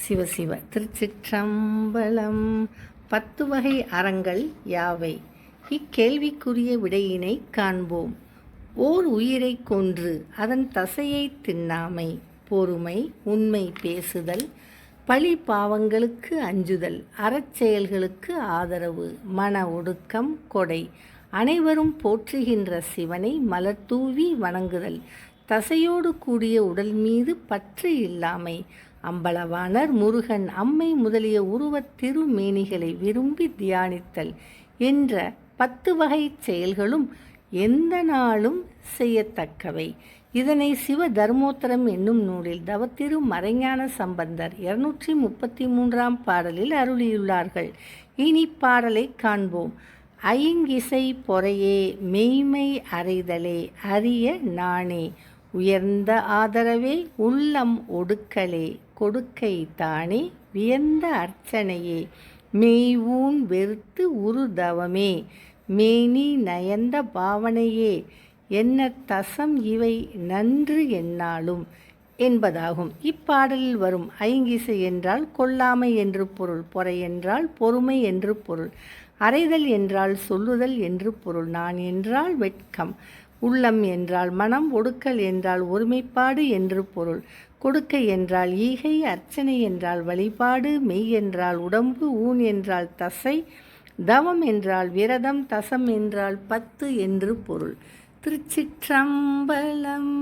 சிவசிவ திருச்சிற்றம்பலம். 10 வகை அறங்கள் யாவை? இக்கேள்விக்குரிய விடையினை காண்போம். ஓர் உயிரை கொன்று அதன் தசையை தின்னாமை, பொறுமை, உண்மை பேசுதல், பழி பாவங்களுக்கு அஞ்சுதல், அறச்செயல்களுக்கு ஆதரவு, மன ஒடுக்கம், கொடை, அனைவரும் போற்றுகின்ற சிவனை மலர்தூவி வணங்குதல், தசையோடு கூடிய உடல் மீது பற்று இல்லாமை, அம்பலவாணர், முருகன், அம்மை முதலிய உருவத் திருமேனிகளை விரும்பி தியானித்தல் என்ற 10 வகை செயல்களும் எந்த நாளும் செய்யத்தக்கவை. இதனை சிவ தர்மோத்தரம் என்னும் நூலில் தவத்திரு மறைஞான சம்பந்தர் 233ஆம் பாடலில் அருளியுள்ளார்கள். இனி பாடலை காண்போம். ஐங்கிசை பொறையே மெய்மை அறைதலே அரிய நாணே, உயர்ந்த ஆதரவே உள்ளம் ஒடுக்கலே, கொடுக்கை தானே வியந்த அர்ச்சனையே, மெய்வூன் வெறுத்து உருதவமே, மேனி நயந்த பாவனையே, என்ன தசம் இவை நன்று என்னாலும் என்பதாகும். இப்பாடலில் வரும் ஐங்கிசை என்றால் கொல்லாமை என்று பொருள், பொறை என்றால் பொறுமை என்று பொருள், அறைதல் என்றால் சொல்லுதல் என்று பொருள், நான் என்றால் வெட்கம், உள்ளம் என்றால் மனம், ஒடுக்கல் என்றால் ஒருமைப்பாடு என்று பொருள், கொடுக்கை என்றால் ஈகை, அர்ச்சனை என்றால் வழிபாடு, மெய் என்றால் உடம்பு, ஊன் என்றால் தசை, தவம் என்றால் விரதம், தசம் என்றால் 10 என்று பொருள். திருச்சிற்றம்பலம்.